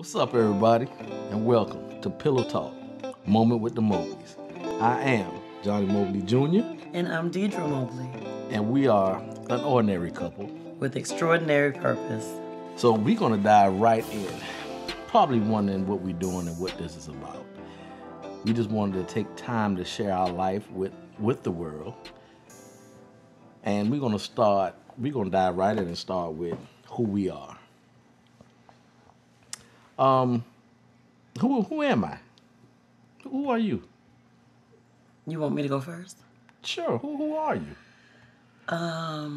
What's up, everybody, and welcome to Pillow Talk, Moment with the Mobleys. I am Johnnie Mobley Jr., And I'm Deirdra Mobley. and we are an ordinary couple. With extraordinary purpose. So we're going to dive right in, probably wondering what we're doing and what this is about. We just wanted to take time to share our life with the world. And we're going to dive right in and start with who we are. Who am I? Who are you? You want me to go first? Sure. Who are you? I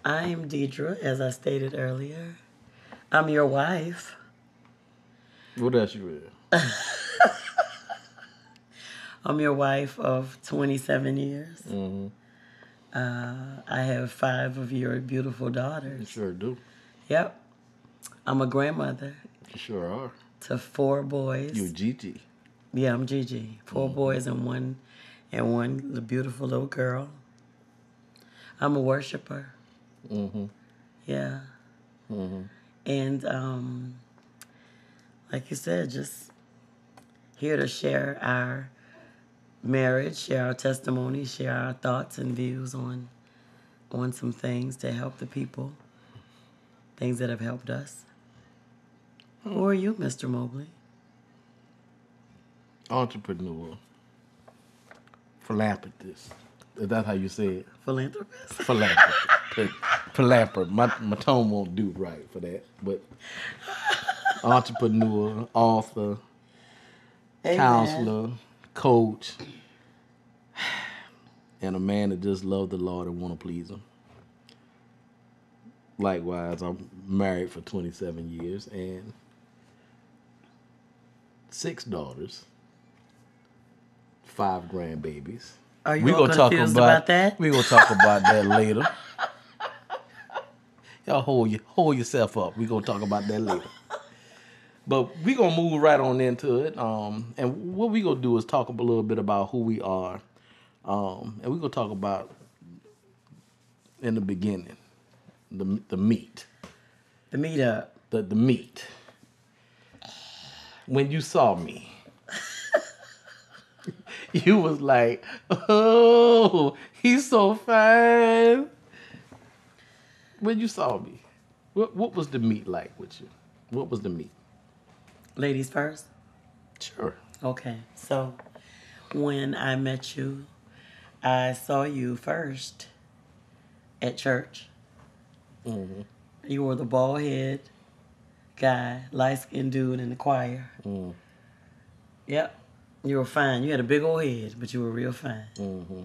am Deirdra, as I stated earlier. I'm your wife. What else you read? I'm your wife of 27 years. Mm-hmm. I have 5 of your beautiful daughters. You sure do. Yep. I'm a grandmother You sure are. to 4 boys. You Gigi. Yeah, I'm Gigi. 4 boys and one beautiful little girl. I'm a worshiper. Mm-hmm. Yeah. Mm-hmm. And like you said, just here to share our marriage, share our testimony, share our thoughts and views on some things to help the people, things that have helped us. Who are you, Mr. Mobley? Entrepreneur. Philanthropist. Is that how you say it? Philanthropist? Philanthropist. Philanthropist. My tone won't do right for that. But entrepreneur, author, Amen. counselor, coach, and a man that just loves the Lord and want to please him. Likewise, I'm married for 27 years and 6 daughters, 5 grandbabies. Are you all confused about that? We're going to talk about that later. Y'all hold yourself up. We're going to talk about that later. But we're going to move right on into it. And what we're going to do is talk a little bit about who we are. And we're going to talk about, in the beginning, the meat. The meetup. The meat. When you saw me, you was like, oh, he's so fine. When you saw me, what was the meat like with you? What was the meat? Ladies first? Sure. Okay. So, when I met you, I saw you first at church. Mm-hmm. You were the bald head guy, light-skinned dude in the choir. Mm. Yep. You were fine. You had a big old head, but you were real fine. Mm-hmm.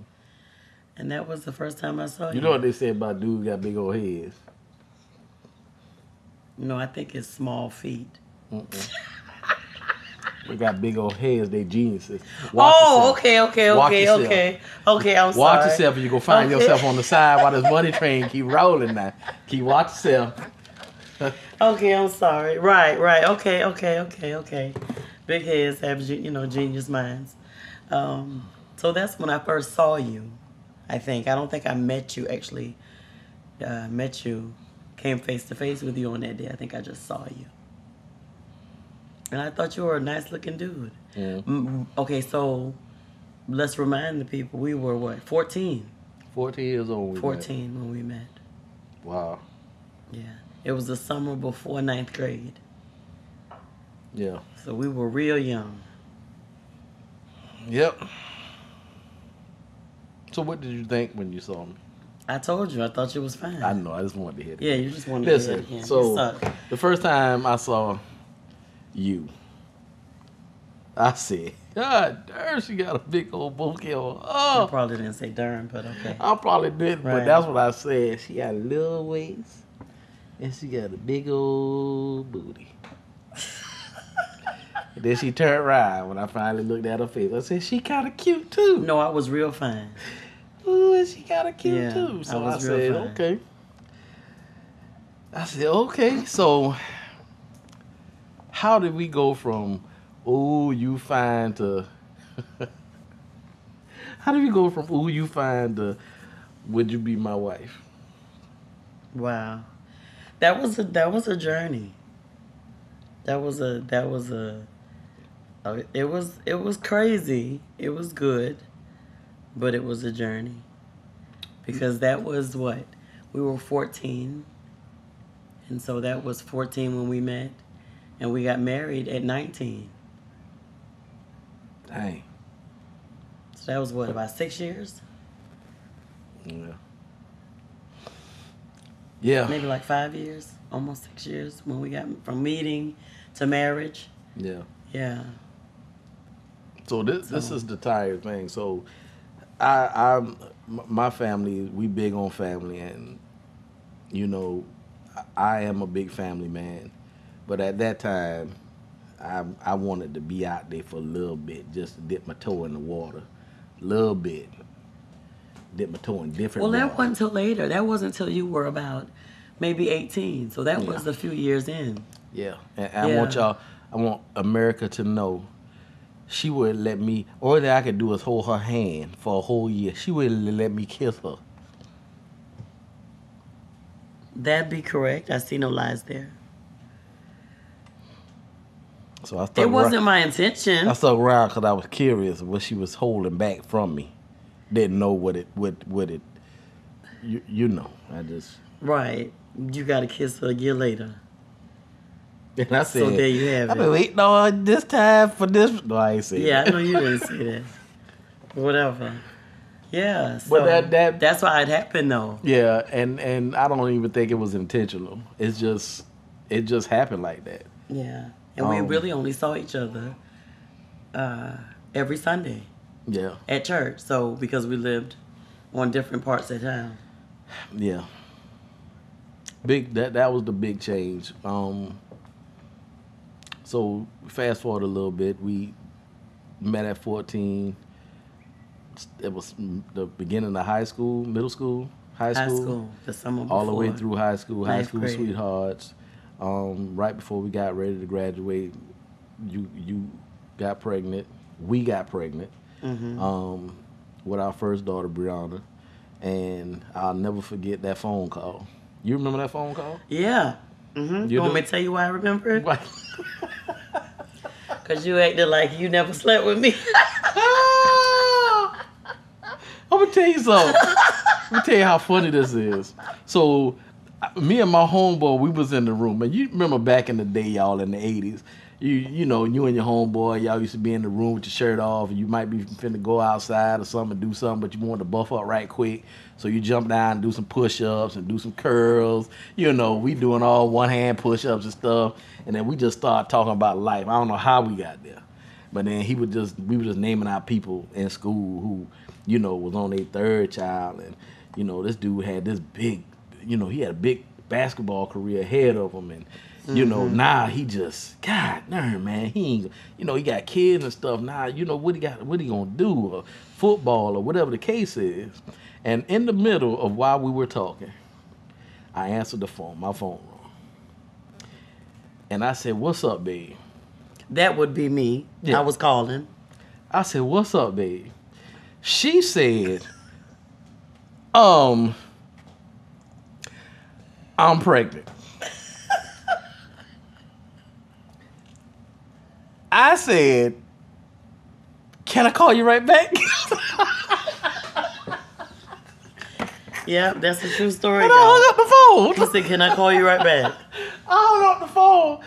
And that was the first time I saw you. You know what they say about dudes got big old heads? No, I think it's small feet. They got big old heads. They geniuses. Okay. Watch Okay, I'm sorry. Watch yourself, or you go find yourself on the side while this money train keep rolling now. Watch yourself. Okay, I'm sorry. Right. Okay. Big heads have, genius minds. So that's when I first saw you, I think. I don't think I met you, actually. Came face to face with you on that day. I think I just saw you. And I thought you were a nice-looking dude. Mm. Okay, so let's remind the people, we were what, 14? 14 years old. 14 when we met. Wow. Yeah. It was the summer before 9th grade. Yeah. So we were real young. Yep. So what did you think when you saw me? I told you, I thought you was fine. I know, I just wanted to hear that. Yeah, you just wanted Listen, to hear it. so the first time I saw you, I said, God damn, she got a big old bouquet on. You Oh, probably didn't say darn, but okay. I probably didn't, Right. but that's what I said. She got a little waist, and she got a big old booty. And then she turned around when I finally looked at her face. I said, she kind of cute too. No, I was real fine. Ooh, and she kind of cute Yeah, too. So I I was real said, fine. okay. I said, okay. So how did we go from, oh, you fine to, how did we go from, oh, you fine to, would you be my wife? Wow. That was a journey. That was it was crazy. It was good, but it was a journey. Because that was what? We were 14. And so that was 14 when we met. And we got married at 19. Dang. So that was what, about 6 years? Yeah. Yeah. Maybe like 5 years, almost 6 years when we got from meeting to marriage. Yeah. Yeah. So this is the tire thing. So my family, we big on family, and you know, I am a big family man. But at that time, I wanted to be out there for a little bit, just to dip my toe in the water, a little bit. Dip my toe in different. Well, that water. wasn't until later. That wasn't until you were about maybe 18. So that was a few years in. Yeah, and I want America to know. She wouldn't let me. All that I could do is hold her hand for a whole year. She wouldn't let me kiss her. That'd be correct. I see no lies there. So I stuck It wasn't around. my intention. I stuck around because I was curious what she was holding back from me. Didn't know what it. You know, I just. Right. You got to kiss her a year later. And I said, So there you have I've it. been waiting on this time for this. No, I ain't saying Yeah, I that. know you didn't say that. Whatever. Yeah. So But that's why it happened, though. Yeah, and I don't even think it was intentional. It just happened like that. Yeah. And we really only saw each other every Sunday Yeah, at church. So because we lived on different parts of town. yeah. Big that was the big change. So fast forward a little bit, we met at 14. It was the beginning of high school, middle school, high school, The summer before. all the way through high school, high Ninth school grade. sweethearts. Right before we got ready to graduate, you got pregnant. We got pregnant with our first daughter, Brianna, and I'll never forget that phone call. You remember that phone call? Yeah. Mm-hmm. You want me to tell you why I remember it? Right. Because you acted like you never slept with me. I'm gonna tell you something. Let me tell you how funny this is. So, me and my homeboy, we was in the room, and you remember back in the day, y'all, in the '80s. You know, you and your homeboy, y'all used to be in the room with your shirt off, and you might be finna go outside or something, do something, but you want to buff up right quick. So you jump down and do some push-ups and do some curls. You know, we doing all one-hand push-ups and stuff, and then we just start talking about life. I don't know how we got there, but then we were just naming out people in school who, you know, was on their third child, and you know, this dude had this big, you know, he had a big basketball career ahead of him, and you know, now he just, God darn, man, he ain't, you know, he got kids and stuff. Now, you know, what he gonna do, or football, or whatever the case is. And in the middle of while we were talking, I answered my phone rang. And I said, "What's up, babe?" That would be me. Yeah. I was calling. I said, "What's up, babe?" She said, I'm pregnant." I said, "Can I call you right back?" Yeah, that's a true story. And I hung up the He phone. said, "Can I call you right back?" I hung up the phone.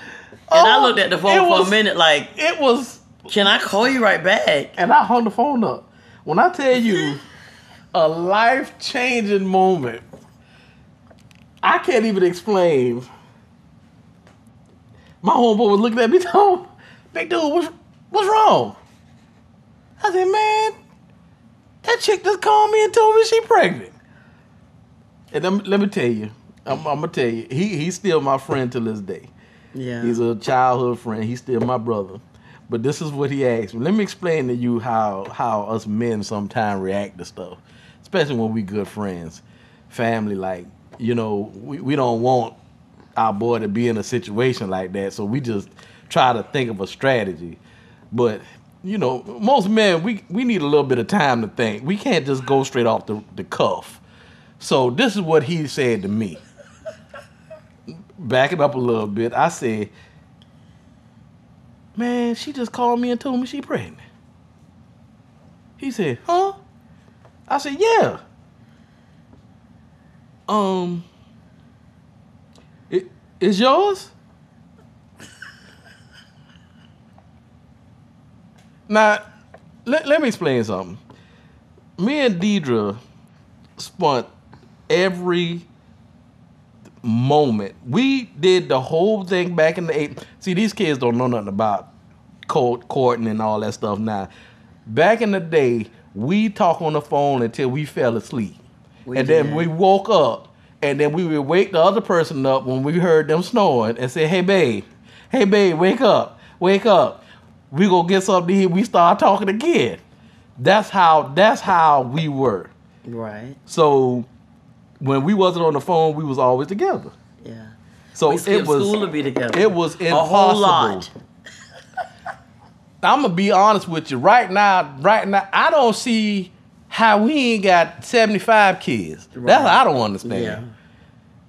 And I looked at the phone for a minute like, It was, "Can I call you right back?" and I hung the phone up. When I tell you a life-changing moment, I can't even explain. My homeboy was looking at me, told, "Big dude, what's wrong?" I said, "Man, that chick just called me and told me she pregnant." And let me tell you, I'm gonna tell you, he's still my friend to this day. Yeah. He's a childhood friend. He's still my brother. But this is what he asked me. Let me explain to you how us men sometimes react to stuff, especially when we good friends, family. Like, you know, we don't want our boy to be in a situation like that, so we just try to think of a strategy. But you know, most men, we need a little bit of time to think. We can't just go straight off the cuff. So this is what he said to me. Back it up a little bit. I said, man, she just called me and told me she pregnant. He said, huh? I said, yeah. It's yours? Now, let me explain something. Me and Deirdra spent every moment. We did the whole thing back in the 80s. See, these kids don't know nothing about courting and all that stuff now. Back in the day, we talk on the phone until we fell asleep. Then we woke up, and then we would wake the other person up when we heard them snoring and say, hey, babe, wake up. We gonna get something to eat. We start talking again. That's how we were. Right. So when we wasn't on the phone, we was always together. Yeah. So we skipped school to be together. It was impossible. A whole lot. I'm gonna be honest with you. Right now, I don't see how we ain't got 75 kids. Right. That's what I don't understand. Yeah.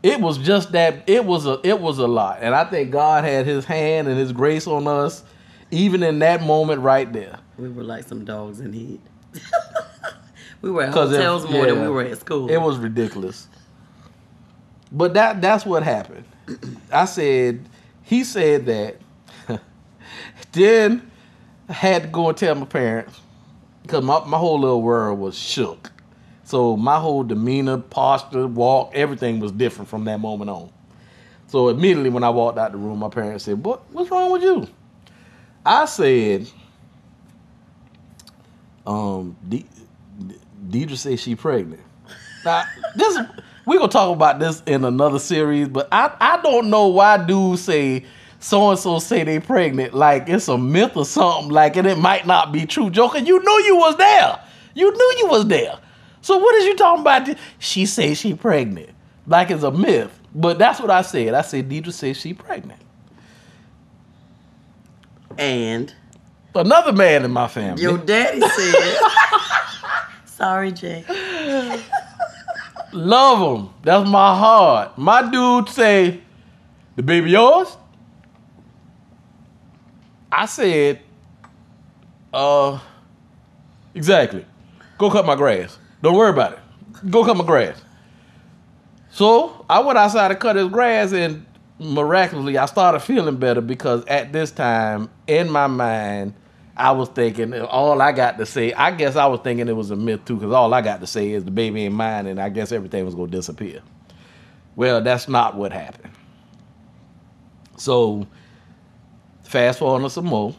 It was just that it was a lot, and I think God had His hand and His grace on us, even in that moment right there. We were like some dogs in heat. We were at hotels more than we were at school. It was ridiculous. But that's what happened. He said that. Then I had to go and tell my parents because my whole little world was shook. So my whole demeanor, posture, walk, everything was different from that moment on. So immediately when I walked out the room, my parents said, what's wrong with you? I said, Deirdra said she pregnant. Now, we're going to talk about this in another series, but I don't know why dudes say so-and-so say they pregnant like it's a myth or something, like, and it might not be true. Joker, you knew you was there. So what is you talking about? She say she pregnant. Like it's a myth. But that's what I said. I said Deirdra says she pregnant. And? Another man in my family. Your daddy said. Sorry, Jay. Love him. That's my heart. My dude say, the baby yours? I said, exactly. Go cut my grass. Don't worry about it. Go cut my grass. So I went outside to cut his grass, and miraculously I started feeling better because at this time in my mind I was thinking all I got to say, I guess I was thinking it was a myth too, because all I got to say is the baby ain't mine, and I guess everything was going to disappear. Well, that's not what happened. So fast forward some more.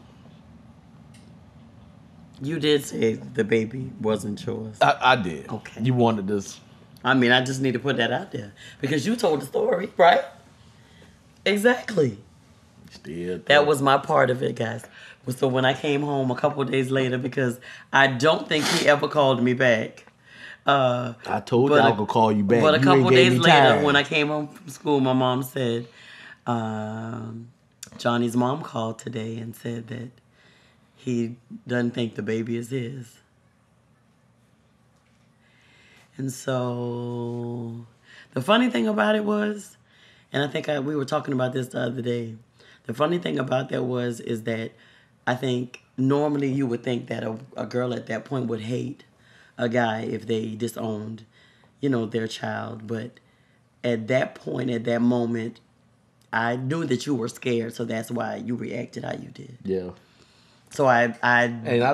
You did say the baby wasn't yours. I did. Okay. You wanted this. I mean, I just need to put that out there because you told the story, right? Exactly. Still. That was my part of it, guys. So when I came home a couple of days later, because I don't think he ever called me back. I told you I was going to call you back. But a couple of days later, when I came home from school, my mom said, Johnny's mom called today and said that he doesn't think the baby is his. And so the funny thing about it was, and I think we were talking about this the other day, the funny thing about that is that I think normally you would think that a girl at that point would hate a guy if they disowned, their child. But at that point, at that moment, I knew that you were scared, so that's why you reacted how you did. Yeah. So I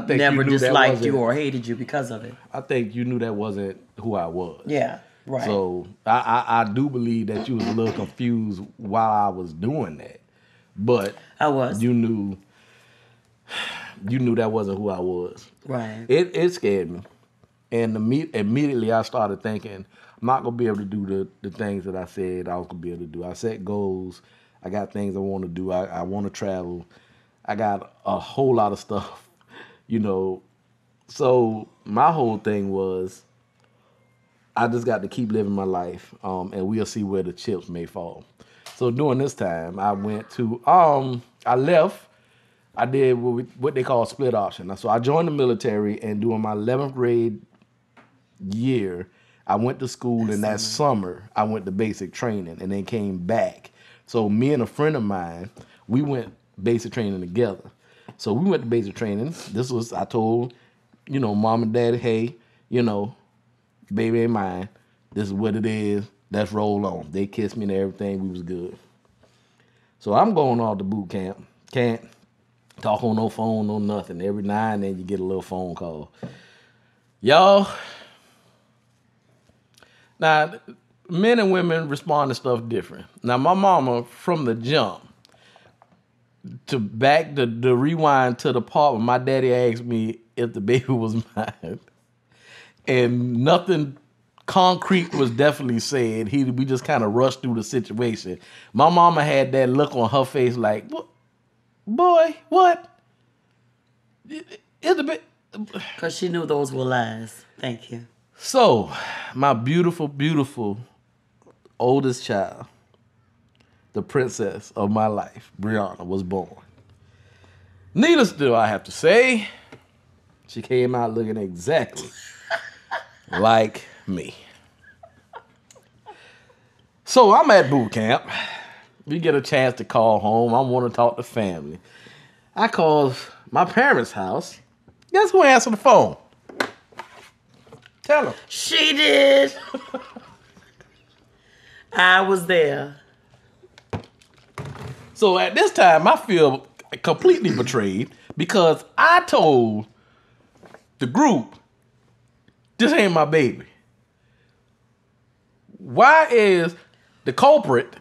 never disliked you or hated you because of it. I think you knew that wasn't who I was. Yeah, right. So I do believe that you was a little confused while I was doing that. But I was. You knew that wasn't who I was. Right. It scared me. And immediately I started thinking, I'm not going to be able to do the things that I said I was going to be able to do. I set goals. I got things I want to do. I want to travel. I got a whole lot of stuff, So my whole thing was I just got to keep living my life, and we'll see where the chips may fall. So during this time, I went to, I left. I did what they call split option. So I joined the military, and during my 11th grade year, I went to school, and that summer, I went to basic training and then came back. So me and a friend of mine, we went basic training together. So we went to basic training. I told, mom and daddy, hey, baby ain't mine. This is what it is. Let's roll on. They kissed me and everything. We was good. So I'm going off to boot camp. Can't talk on no phone, no nothing. Every now and then you get a little phone call. Y'all, now, men and women respond to stuff different. Now, my mama, from the jump, to rewind to the part when my daddy asked me if the baby was mine, and nothing concrete was definitely said. We just kind of rushed through the situation. My mama had that look on her face like, what? Boy, what? Because she knew those were lies. Thank you. So, my beautiful, beautiful oldest child, the princess of my life, Brianna, was born. Needless do I have to say, she came out looking exactly like me. So I'm at boot camp. We get a chance to call home. I want to talk to family. I call my parents' house. Guess who answered the phone? Tell them. She did. I was there. So at this time, I feel completely betrayed because I told the group, this ain't my baby. Why is the culprit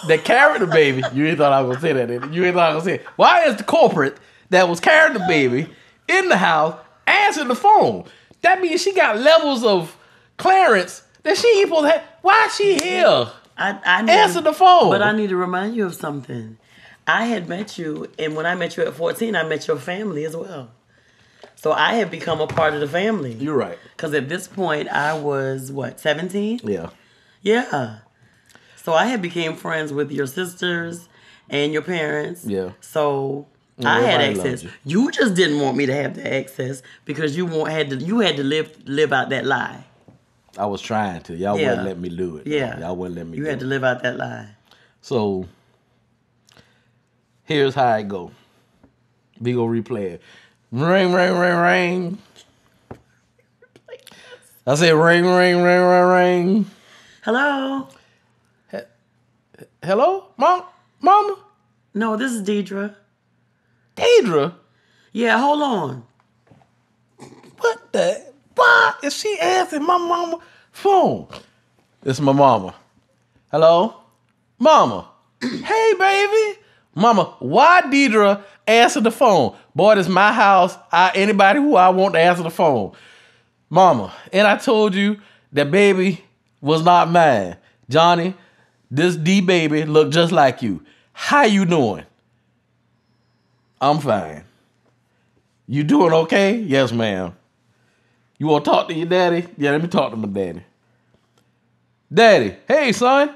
that carried the baby, you ain't thought I was going to say that, did you? You ain't thought I was going to say it. Why is the culprit that was carrying the baby in the house answering the phone? That means she got levels of clearance that she ain't supposed to have. Why is she here? I Answer the phone. But I need to remind you of something. I had met you, and when I met you at 14, I met your family as well. So I had become a part of the family. You're right. Because at this point, I was, 17? Yeah. Yeah. So I had became friends with your sisters and your parents. Yeah. So I had Everybody access. loved You just didn't want me to have the access because you had to live out that lie. I was trying to. Y'all wouldn't let me do it. Yeah. Y'all wouldn't let me do it. You had to live out that lie. So, here's how it go. We gonna replay it. Ring, ring, ring, ring. I said ring, ring, ring, ring, ring. Hello? Hello? Mama? No, this is Deirdra. Deirdra? Yeah, hold on. What the? Why is she answering my mama phone? It's my mama. Hello? Mama. Hey, baby. Mama, why Deirdra answer the phone? Boy, this is my house. Anybody who I want to answer the phone. Mama, and I told you that baby was not mine. Johnny, this D baby look just like you. How you doing? I'm fine. You doing okay? Yes, ma'am. You want to talk to your daddy? Yeah, let me talk to my daddy. Daddy, hey, son.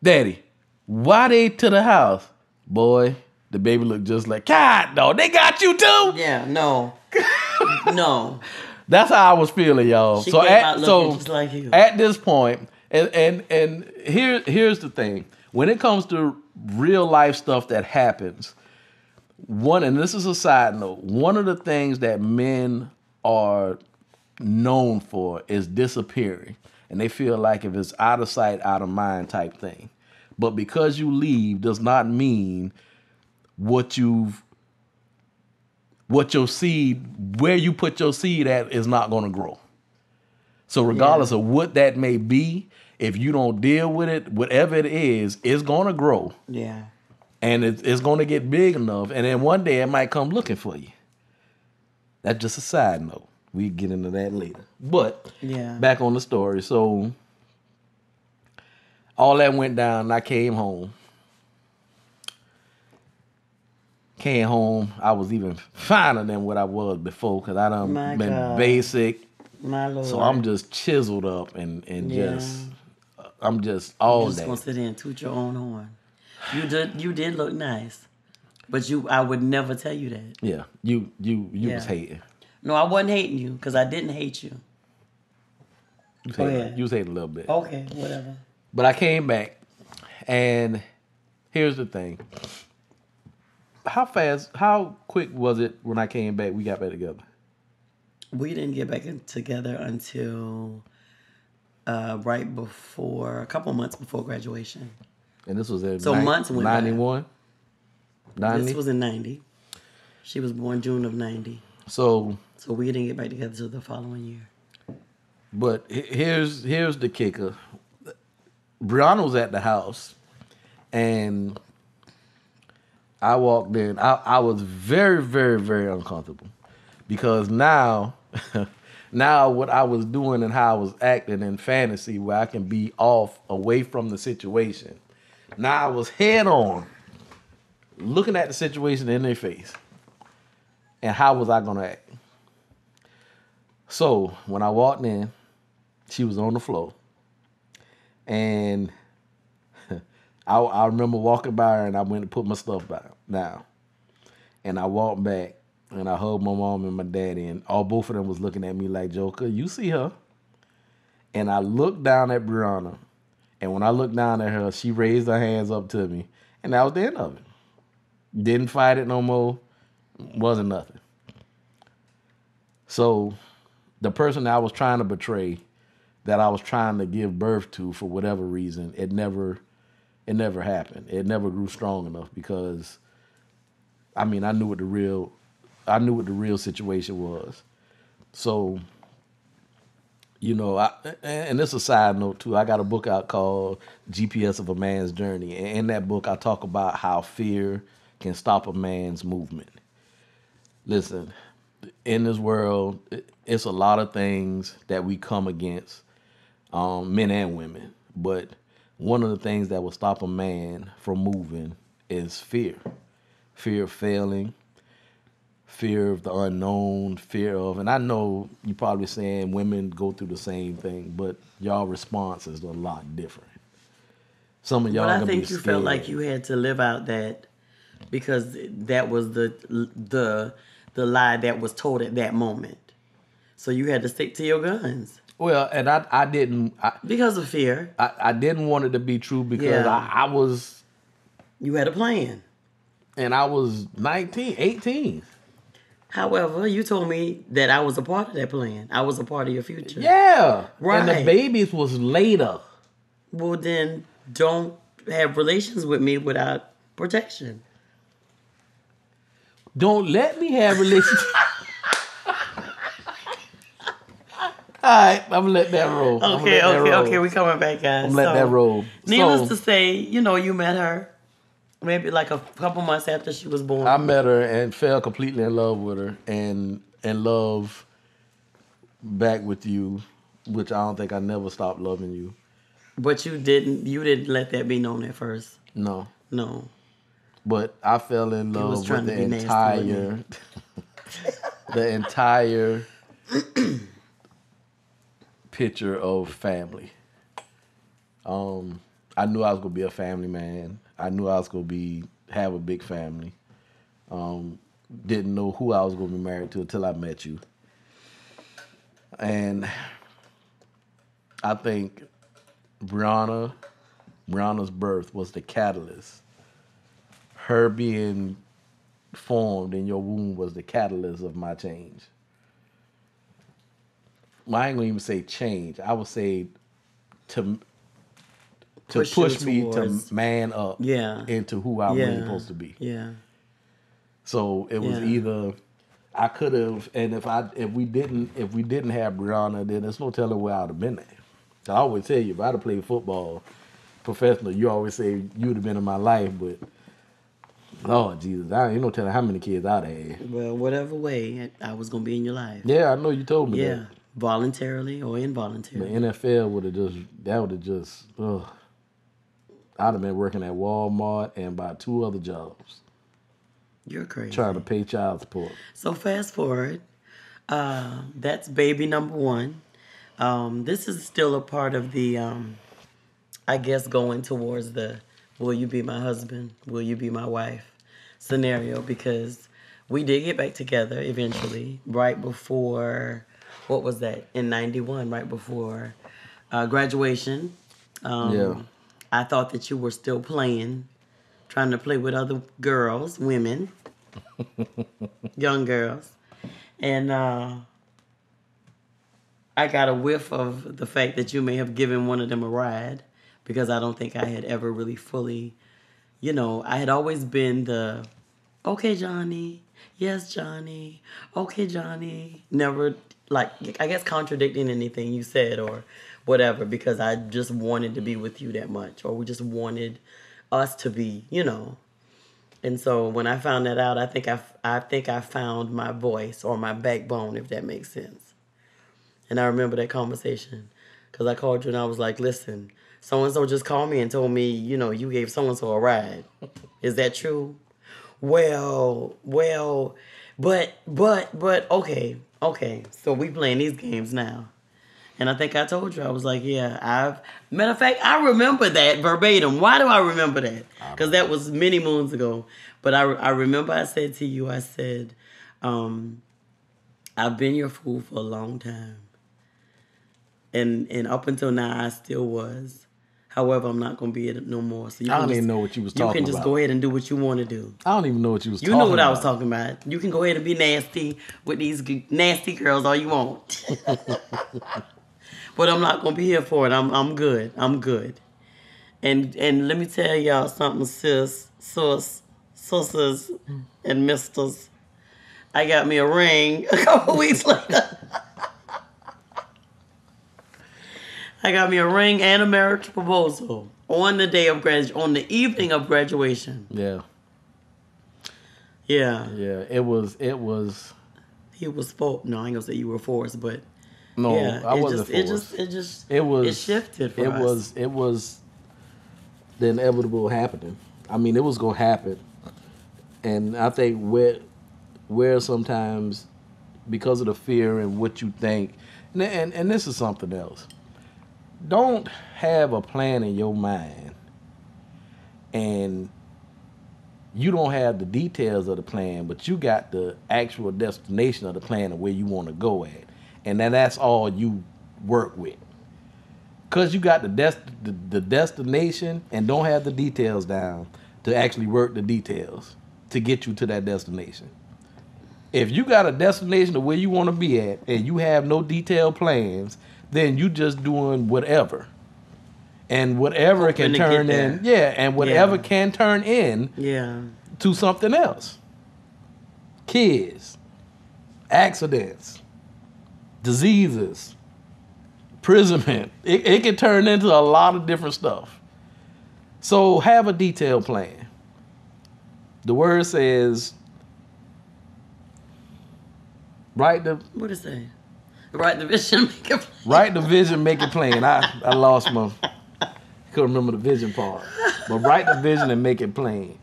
Daddy, why they to the house? Boy, the baby look just like, God, no, they got you too? Yeah, no. No. That's how I was feeling, y'all. She came out looking just like you. At this point, and here's the thing. When it comes to real life stuff that happens, and this is a side note, one of the things that men are known for is disappearing. And they feel like if it's out of sight, out of mind type thing. But because you leave does not mean where you put your seed at is not going to grow. So regardless of what that may be, if you don't deal with it, whatever it is, it's going to grow. Yeah. And it's going to get big enough. And then one day it might come looking for you. That's just a side note. We get into that later. But back on the story. So all that went down and I came home. I was even finer than what I was before because I done been basic. My Lord. So I'm just chiseled up and I'm just all that. You're just going to sit there and toot your own horn. You did look nice. But I would never tell you that. Yeah. You was hating. No, I wasn't hating you because I didn't hate you. You was hating a little bit. Okay, whatever. But I came back, and here's the thing. how quick was it when I came back? We got back together. We didn't get back together until right before, a couple months before graduation. And this was in So months went by. 91? 90? This was in 90. She was born June of 90. So we didn't get back together till the following year. But here's the kicker. Brianna was at the house, and I walked in. I was very, very, very uncomfortable because now what I was doing and how I was acting in fantasy, where I can be off away from the situation. Now I was head on, looking at the situation in their face, and how was I gonna act? So when I walked in, she was on the floor. And I remember walking by her and I went and put my stuff down. And I walked back and I hugged my mom and my daddy, and both of them was looking at me like, Joker, you see her? And I looked down at Brianna, and when I looked down at her, she raised her hands up to me, and that was the end of it. Didn't fight it no more. Wasn't nothing. So the person that I was trying to betray, that I was trying to give birth to for whatever reason, it never happened. It never grew strong enough because, I mean, I knew what the real situation was. So, you know, and this is a side note too. I got a book out called GPS of a Man's Journey. And in that book, I talk about how fear can stop a man's movement. Listen, in this world, it's a lot of things that we come against, men and women. But one of the things that will stop a man from moving is fear. Fear of failing, fear of the unknown, fear of, and I know you're probably saying women go through the same thing, but y'all response is a lot different. Some of y'all But I gonna think be you scared. felt like you had to live out that because that was the lie that was told at that moment. So you had to stick to your guns. Well, and I didn't. Because of fear. I didn't want it to be true because Yeah. I was. You had a plan. And I was 19, 18. However, you told me that I was a part of that plan. I was a part of your future. Yeah. Right. And the babies was later. Well, then don't have relations with me without protection. Don't let me have relations. All right, I'm gonna let that roll. Okay, we coming back, guys. I'm gonna let that roll. Needless to say, you met her maybe like a couple months after she was born. I met her and fell completely in love with her, and in love back with you, which I don't think I never stopped loving you. But you didn't let that be known at first. No. But I fell in love with the entire picture of family. I knew I was gonna be a family man. I knew I was gonna have a big family. Didn't know who I was gonna be married to until I met you. And I think Brianna's birth was the catalyst. Her being formed in your womb was the catalyst of my change. Well, I ain't gonna even say change. I would say to push me to man up into who I'm really supposed to be. Yeah. So it was either I could have, and if we didn't have Brianna, then there's no telling where I'd have been at. I always tell you, if I'd have played football professional, you always say you'd have been in my life, but Lord Jesus, I ain't no telling how many kids I'd have had. Well, whatever way I was gonna be in your life. Yeah, I know you told me that. Voluntarily or involuntarily. The NFL would have just, I'd have been working at Walmart and about 2 other jobs. You're crazy. Trying to pay child support. So fast forward, that's baby number 1. This is still a part of the, I guess, going towards the will you be my husband, will you be my wife scenario, because we did get back together eventually right before, what was that, in 91, right before graduation. I thought that you were still playing trying to play with other girls, women, young girls. And I got a whiff of the fact that you may have given one of them a ride, because I don't think I had ever really fully, I had always been the, okay, Johnny, yes, Johnny, okay, Johnny. Never, like, I guess contradicting anything you said or whatever, because I just wanted to be with you that much, or we just wanted us to be, And so when I found that out, I think I found my voice or my backbone, if that makes sense. And I remember that conversation, because I called you and I was like, listen, so-and-so just called me and told me, you gave so-and-so a ride. Is that true? Well, but, okay. So we playing these games now. And I think I told you, I was like, yeah, matter of fact, I remember that verbatim. Why do I remember that? Because that was many moons ago. But I remember I said to you, I said, I've been your fool for a long time. And up until now, I still was. However, I'm not going to be it no more. So I don't even know what you was talking about. You can just go ahead and do what you want to do. I don't even know what you was talking about. You know what I was talking about. You can go ahead and be nasty with these nasty girls all you want. But I'm not going to be here for it. I'm good. I'm good. And let me tell y'all something, sisters, and misters. I got me a ring a couple weeks later. I got me a ring and a marriage proposal on the day of on the evening of graduation. Yeah. Yeah. Yeah. It was. He was forced. No, I ain't gonna say you were forced, but no, yeah, I wasn't forced. It shifted for us. It was the inevitable happening. I mean, it was gonna happen, and I think where sometimes, because of the fear and what you think, and this is something else. Don't have a plan in your mind and you don't have the details of the plan, but you got the actual destination of the plan and where you want to go at. And then that's all you work with. Because you got the destination and don't have the details down to actually work the details to get you to that destination. If you got a destination of where you want to be at and you have no detailed plans, then you just doing whatever. And whatever Hoping can turn in, and whatever can turn in to something else. Kids, accidents, diseases, imprisonment. It can turn into a lot of different stuff. So have a detailed plan. The word says, what it say? Write the vision, make it plain. Write the vision, make it plain. I lost my, couldn't remember the vision part. But write the vision and make it plain.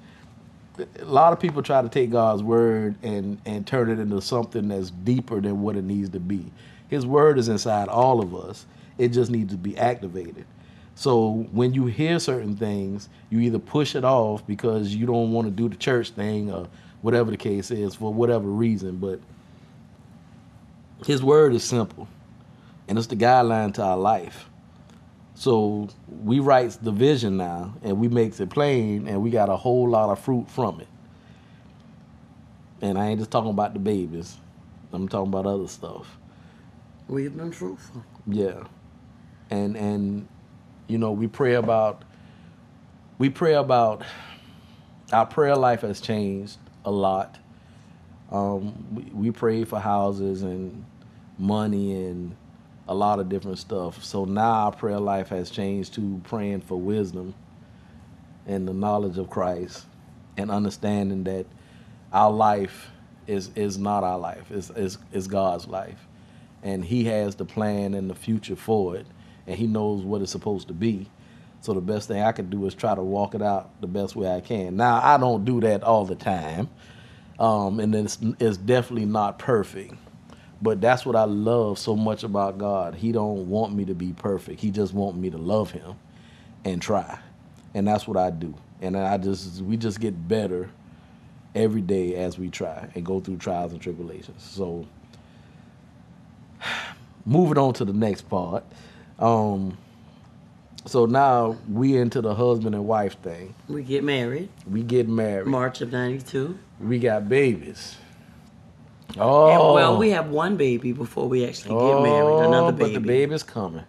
A lot of people try to take God's word and turn it into something that's deeper than what it needs to be. His word is inside all of us. It just needs to be activated. So when you hear certain things, you either push it off because you don't want to do the church thing or whatever the case is for whatever reason. But his word is simple, and it's the guideline to our life. So we write the vision now, and we makes it plain, and we got a whole lot of fruit from it. And I ain't just talking about the babies. I'm talking about other stuff. We've been fruitful. Yeah. And we pray about our prayer life has changed a lot. We pray for houses and money and a lot of different stuff. So now our prayer life has changed to praying for wisdom and the knowledge of Christ and understanding that our life is not our life. It's God's life. And he has the plan and the future for it. And he knows what it's supposed to be. So the best thing I can do is try to walk it out the best way I can. Now, I don't do that all the time. And it's definitely not perfect. But that's what I love so much about God. He don't want me to be perfect. He just wants me to love him and try. And that's what I do. And we just get better every day as we try and go through trials and tribulations. So moving on to the next part. So now we into the husband and wife thing. We get married. We get married. March of 92. We got babies. Oh. And, well, we have one baby before we actually get married. Another baby. But the baby's coming.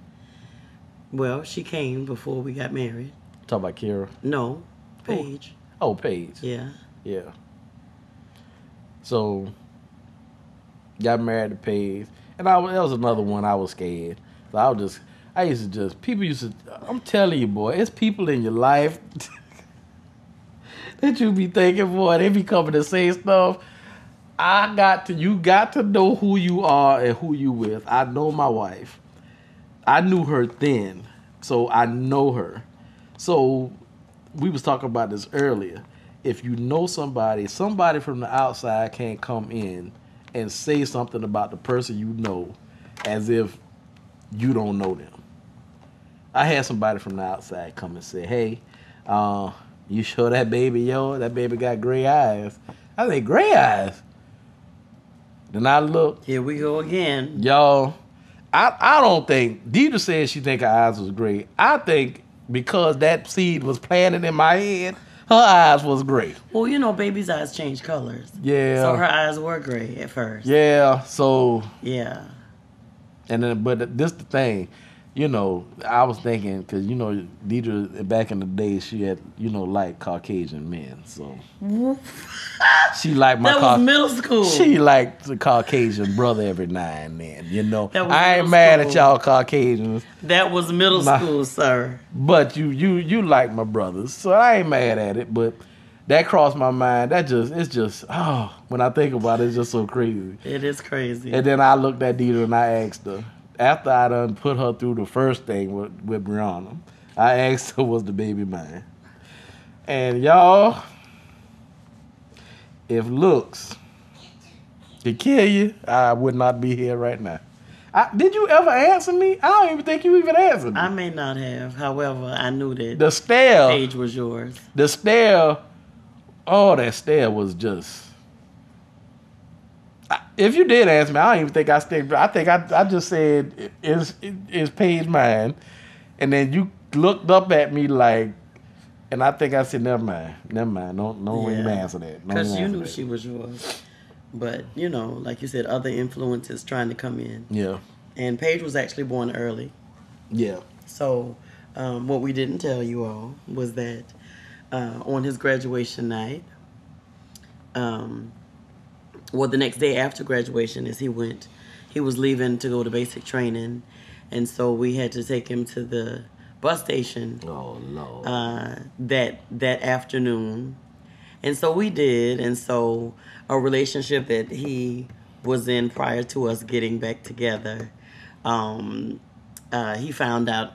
Well, she came before we got married. Talk about Kira? No, Paige. Oh, Paige. Yeah. Yeah. So, got married to Paige. And that was another one I was scared. So people used to, I'm telling you, boy, it's people in your life that you be thinking, boy, they be coming to say stuff. You got to know who you are and who you with. I know my wife. I knew her then, so I know her. So we was talking about this earlier. If you know somebody from the outside can't come in and say something about the person you know as if you don't know them. I had somebody from the outside come and say, hey, you sure that baby got gray eyes? I say, gray eyes? Then I look. Here we go again. Y'all, I don't think, Deirdra said she think her eyes was gray. I think because that seed was planted in my head, her eyes was gray. Well, you know, baby's eyes change colors. Yeah. So her eyes were gray at first. Yeah, so. Yeah. And then, but this the thing, you know, I was thinking, because, you know, Deirdra, back in the day, she had, you know, liked Caucasian men, so. She liked my That was middle school. She liked the Caucasian brother every now and then, you know. I ain't middle mad school. at y'all Caucasians. That was middle school, sir. But you like my brothers, so I ain't mad at it, but that crossed my mind. When I think about it, it's just so crazy. It is crazy. And then I looked at Deirdra and I asked her, after I done put her through the first thing with Brianna, I asked her, was the baby mine? And y'all, if looks could kill you, I would not be here right now. Did you ever answer me? I don't even think you even answered me. I may not have. However, I knew that the stare, Paige was yours. The stare, that stare was just... If you did answer me, I don't even think I stayed. I think I just said, is Paige mine? And then you looked up at me like, and I think I said, never mind. Don't even answer that. Because you knew she was yours. But, you know, like you said, other influences trying to come in. Yeah. And Paige was actually born early. Yeah. So what we didn't tell you all was that on his graduation night, the next day after graduation is he was leaving to go to basic training. And so we had to take him to the bus station. Oh, Lord. That afternoon. And so we did. And so a relationship that he was in prior to us getting back together, he found out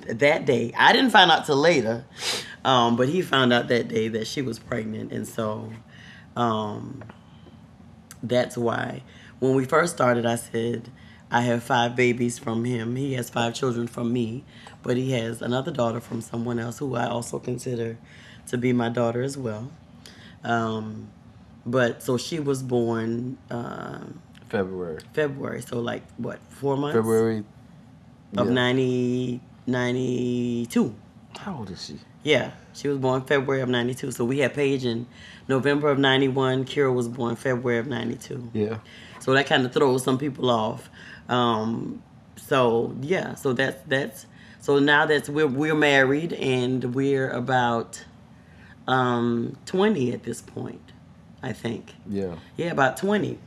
that day. I didn't find out till later, but he found out that day that she was pregnant. And so that's why when we first started, I said, I have 5 babies from him. He has 5 children from me, but he has another daughter from someone else who I also consider to be my daughter as well. But so she was born February. So like what, 4 months? February of 92. How old is she? Yeah, she was born February of 92. So we had Paige in November of 91. Kira was born February of 92. Yeah. So that kind of throws some people off. So yeah, so that's so now that we're married and we're about 20 at this point, I think. Yeah. Yeah, about 20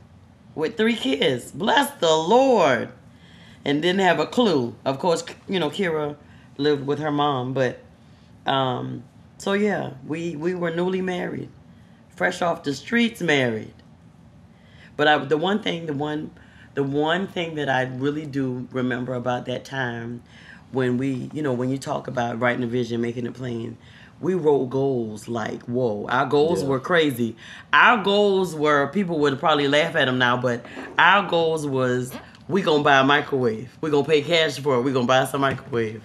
with 3 kids. Bless the Lord. And didn't have a clue. Of course, you know, Kira lived with her mom, but so yeah, we were newly married, fresh off the streets married. But the one thing that I really do remember about that time, when when you talk about writing a vision, making it plain, we wrote goals like, whoa, our goals were crazy. Our goals were, people would probably laugh at them now, but our goals was, we gonna buy a microwave. We gonna pay cash for it. We gonna buy us a microwave.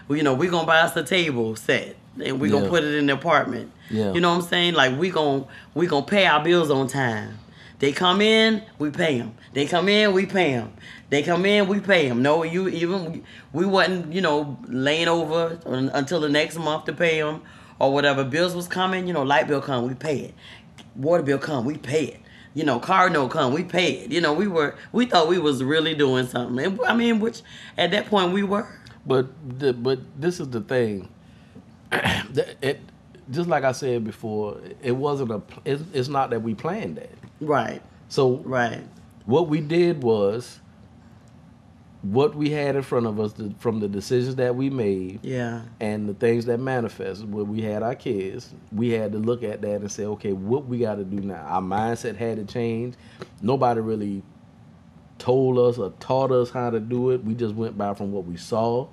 We gonna buy us a table set, and we gonna put it in the apartment. Yeah. You know what I'm saying? Like we gonna pay our bills on time. They come in, we pay them. They come in, we pay them. They come in, we pay them. No, we wasn't, laying over until the next month to pay them or whatever. Bills was coming, light bill come, we pay it. Water bill come, we pay it. Car note come, we pay it. We thought we was really doing something. And, I mean, which at that point we were. But this is the thing. Just like I said before, it wasn't it's not that we planned that. Right. So right. What we did was what we had in front of us from the decisions that we made, and the things that manifested. When we had our kids, we had to look at that and say, okay, what we got to do now? Our mindset had to change. Nobody really told us or taught us how to do it. We just went by from what we saw.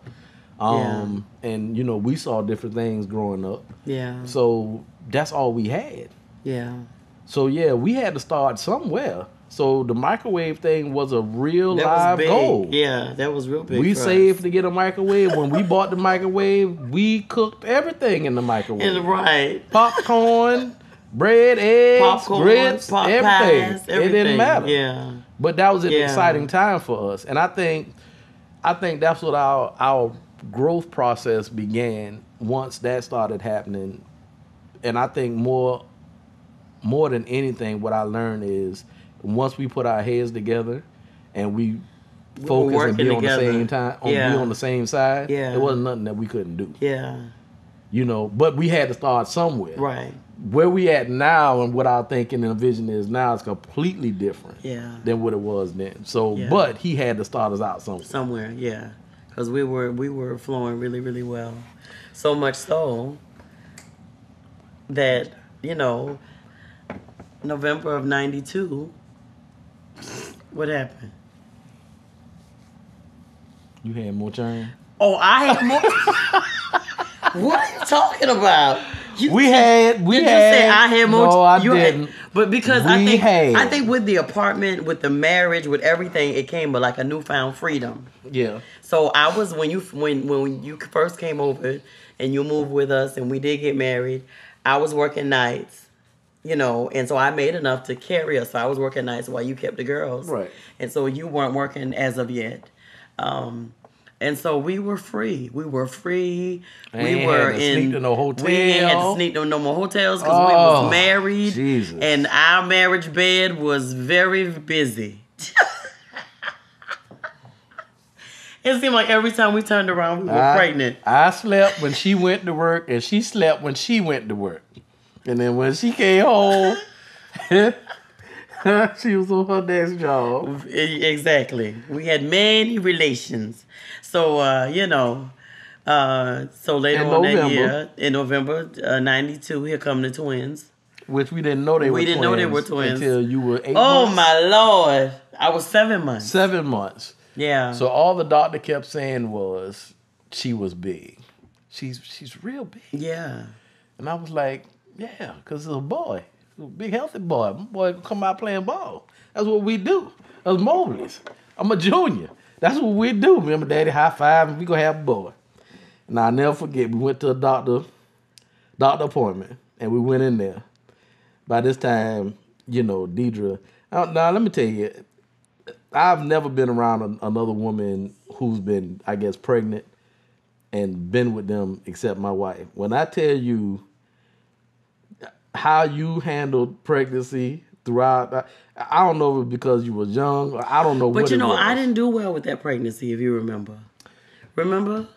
And we saw different things growing up. Yeah. So that's all we had. Yeah. So we had to start somewhere. So the microwave thing was a real live goal. Yeah, that was real big. We saved to get a microwave. When we bought the microwave, we cooked everything in the microwave. Right. Popcorn, bread, eggs, grits, everything. Pies, everything. It didn't matter. Yeah. But that was an exciting time for us. And I think that's what our growth process began once that started happening. And I think more than anything, what I learned is once we put our heads together and we focus and be on the same time, be on the same side, it wasn't nothing that we couldn't do. Yeah. But we had to start somewhere. Right. Where we at now and what our thinking and vision is now is completely different than what it was then. So, but he had to start us out somewhere. Somewhere, yeah. Because we were flowing really, really well. So much so that, November of 92, what happened? You had more churn? Oh, I had more. What are you talking about? Did you say I had more? No, I didn't. But because I think with the apartment, with the marriage, with everything, it came with like a newfound freedom. Yeah. So I was when you first came over and you moved with us and we did get married, I was working nights. And so I made enough to carry us. So I was working nights while you kept the girls. Right. And so you weren't working as of yet. And so we were free. We were free. We were in no hotel. We ain't had to sneak no more hotels because we was married. Jesus. And our marriage bed was very busy. It seemed like every time we turned around, we were pregnant. I slept when she went to work, and she slept when she went to work. And then when she came home, she was on her next job. Exactly. We had many relations. So, so later on that year, in November 92, here come the twins. Which we didn't know they were twins. We didn't know they were twins. Until you were 8 months. Oh, my Lord. I was 7 months. 7 months. Yeah. So all the doctor kept saying was she was big. She's real big. Yeah. And I was like, yeah, because it's a boy. A big, healthy boy. My boy can come out playing ball. That's what we do. That's Mobleys. I'm a junior. That's what we do. Remember, Daddy, high five, and we going to have a boy. And I'll never forget, we went to a doctor appointment, and we went in there. By this time, Deirdra. Now, let me tell you, I've never been around another woman who's been, I guess, pregnant and been with them except my wife. When I tell you how you handled pregnancy throughout, I don't know if it's because you was young, or I don't know what it was. I didn't do well with that pregnancy, if you remember. Remember?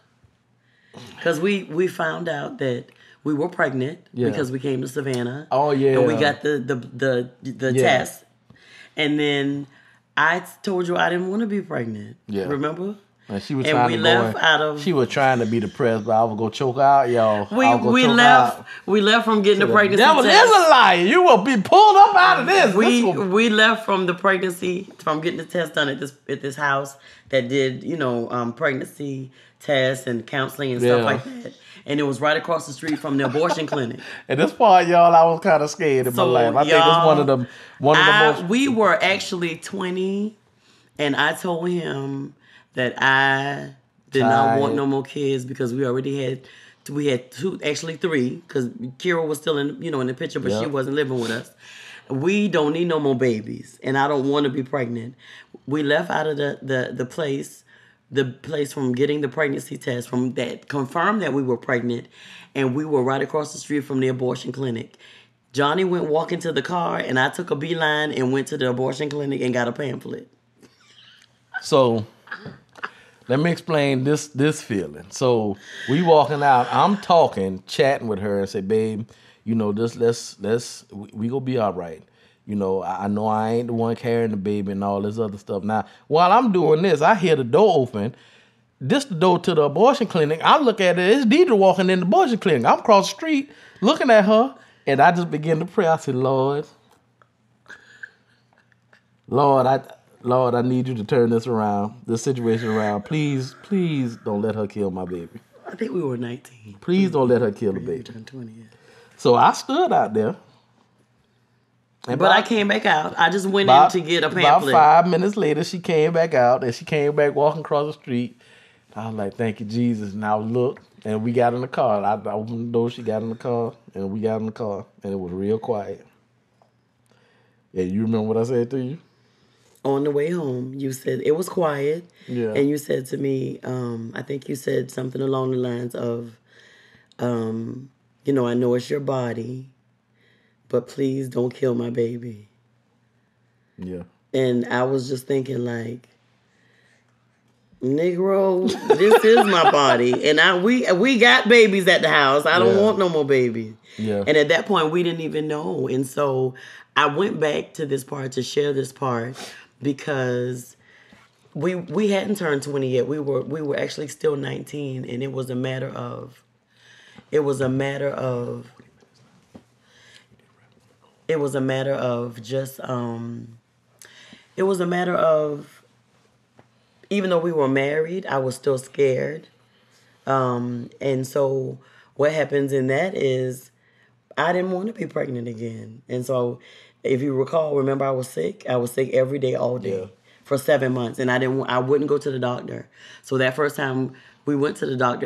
Because we found out that we were pregnant because we came to Savannah. Oh, yeah. And we got the test. And then I told you I didn't want to be pregnant. Yeah. Remember? And she was she was trying to be depressed, but I was gonna choke out, y'all. We left from getting the pregnancy test. That was a lie. You will be pulled up out of this. We left from the pregnancy, from getting the test done at this house that did pregnancy tests and counseling and stuff like that. And it was right across the street from the abortion clinic. At this point, y'all, I was kind of scared in my life. I think it's one of the most. We were actually 20, and I told him that I did not want no more kids because we already had two, actually three, because Kira was still in the picture, but she wasn't living with us. we don't need no more babies, and I don't want to be pregnant. We left out of the place from getting the pregnancy test, from that confirmed that we were pregnant, and we were right across the street from the abortion clinic. Johnny went walking to the car, and I took a beeline and went to the abortion clinic and got a pamphlet. So let me explain this feeling. So we walking out, I'm talking, chatting with her, and say, babe, you know, we gonna be all right. You know I ain't the one carrying the baby and all this other stuff. Now, while I'm doing this, I hear the door open. This the door to the abortion clinic. I look at it, it's Deirdra walking in the abortion clinic. I'm across the street looking at her, and I just begin to pray. I said, Lord, I need you to turn this situation around. Please don't let her kill my baby. I think we were 19. Please don't let her kill the baby. Turned 20, yeah. So I stood out there. But I came back out. I just went in to get a pamphlet. About 5 minutes later, she came back out, and she came back walking across the street. I was like, thank you, Jesus. And I looked, and we got in the car. I opened the door, she got in the car, and we got in the car, and it was real quiet. Yeah, you remember what I said to you? On the way home, you said it was quiet. Yeah. And you said to me, I think you said something along the lines of, you know, I know it's your body, but please don't kill my baby. Yeah. And I was just thinking, like, Negro, this is my body. And we got babies at the house. I don't want no more babies. Yeah. And at that point, we didn't even know. And so I went back to this part to share this part because we hadn't turned 20 yet. We were actually still 19, and it was a matter of even though we were married, I was still scared. And so what happens in that is I didn't want to be pregnant again. And so if you remember I was sick every day, all day for 7 months. And I wouldn't go to the doctor. So that first time we went to the doctor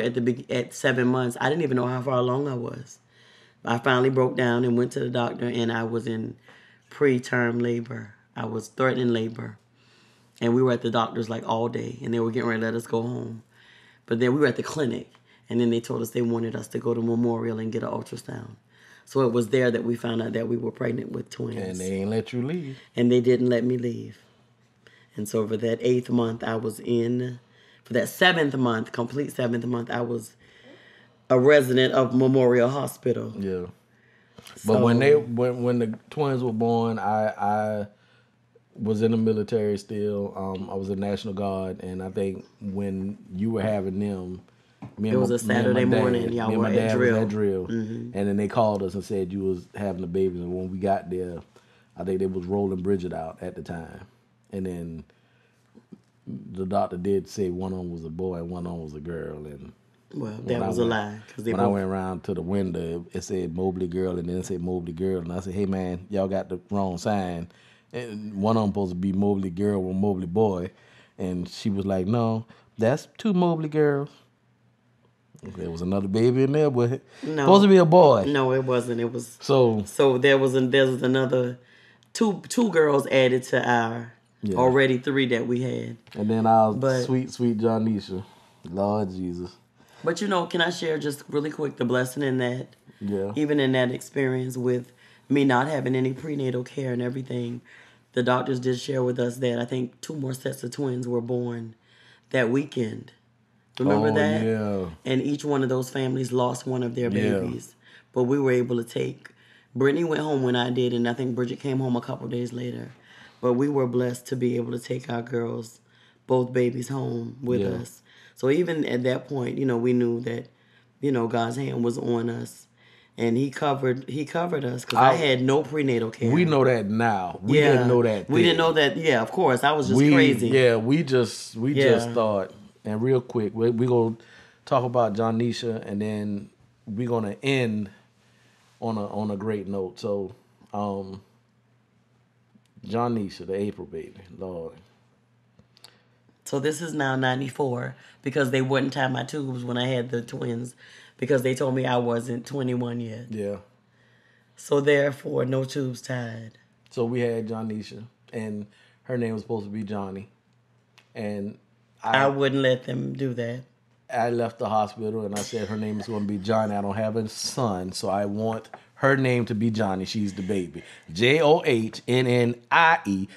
at 7 months, I didn't even know how far along I was. I finally broke down and went to the doctor, and I was in preterm labor. I was threatening labor. And we were at the doctor's like all day, and they were getting ready to let us go home. But then we were at the clinic, and then they told us they wanted us to go to Memorial and get an ultrasound. So it was there that we found out that we were pregnant with twins. And they ain't let you leave. And they didn't let me leave. And so for that 8th month, for that 7th month, complete 7th month, I was a resident of Memorial Hospital. Yeah. But when the twins were born, I was in the military still. I was a National Guard, and I think when you were having them, it was a Saturday morning. Y'all were at drill. Mm-hmm. And then they called us and said you was having the babies. And when we got there, I think they was rolling Bridget out at the time. And then the doctor did say one of them was a boy and one of them was a girl. And well, that was a lie. I went around to the window, it said Mobley girl, and then it said Mobley girl. And I said, hey, man, y'all got the wrong sign. And one of them supposed to be Mobley girl or Mobley boy. And she was like, no, that's 2 Mobley girls. There was another baby in there, but supposed to be a boy. No, it wasn't. It was so there was another two girls added to our already 3 that we had. And then our sweet Johnnie, Lord Jesus. But can I share just really quick the blessing in that? Yeah. Even in that experience with me not having any prenatal care and everything, the doctors did share with us that I think 2 more sets of twins were born that weekend. Remember that? Yeah. And each one of those families lost one of their babies. But we were able to take... Brittany went home when I did, and I think Bridget came home a couple days later. But we were blessed to be able to take our girls, both babies, home with us. So even at that point, we knew that, God's hand was on us. And he covered us because I had no prenatal care. We know that now. We didn't know that then. We didn't know that. Yeah, of course. I was just crazy. Yeah, we just thought... And real quick, we're going to talk about Johnisha, and then we're going to end on a great note. So, Johnisha, the April baby, Lord. So this is now 94 because they wouldn't tie my tubes when I had the twins because they told me I wasn't 21 yet. Yeah. So therefore, no tubes tied. So we had Johnisha, and her name was supposed to be Johnny. And I wouldn't let them do that. I left the hospital and I said her name is going to be Johnny. I don't have a son, so I want her name to be Johnny. She's the baby. Johnnnie.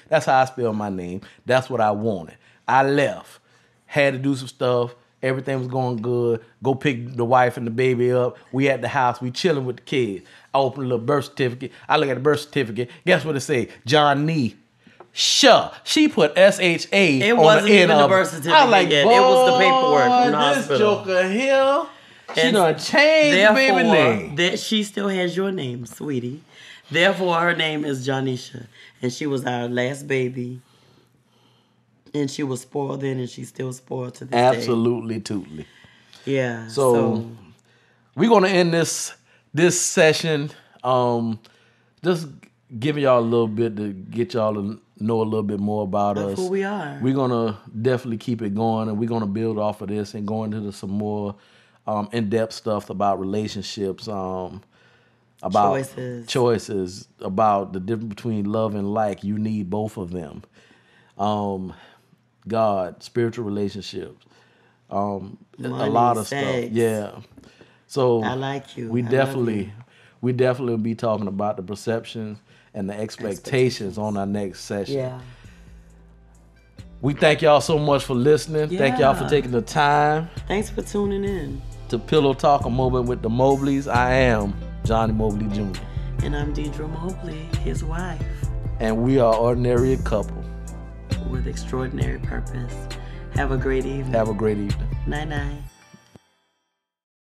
That's how I spell my name. That's what I wanted. I left. Had to do some stuff. Everything was going good. Go pick the wife and the baby up. We at the house. We chilling with the kids. I open a little birth certificate. I look at the birth certificate. Guess what it say? Johnnie. Sure. She put S-H-A It on wasn't the end even the of birth it. certificate I was like, yet. It was the paperwork from the this hospital. joker here. She And done changed the baby name. That she still has your name, sweetie. Therefore, her name is Johnisha. And she was our last baby. And she was spoiled then, and she's still spoiled to this day. Absolutely, totally. Yeah. So we're gonna end this session. Just giving y'all a little bit to get y'all to know a little bit more about us. Who we are. We're gonna definitely keep it going, and we're gonna build off of this and go into some more in-depth stuff about relationships. About choices, about the difference between love and like. You need both of them. God, spiritual relationships, money, a lot of sex. stuff. Yeah. So I like you. We definitely will be talking about the perceptions and the expectations on our next session. Yeah. We thank y'all so much for listening. Yeah. Thank y'all for taking the time. Thanks for tuning in To Pillow Talk, a moment with the Mobleys. I am Johnnie Mobley Jr. And I'm Deirdra Mobley, his wife. And we are ordinary couple. With extraordinary purpose. Have a great evening. Have a great evening. Night-night.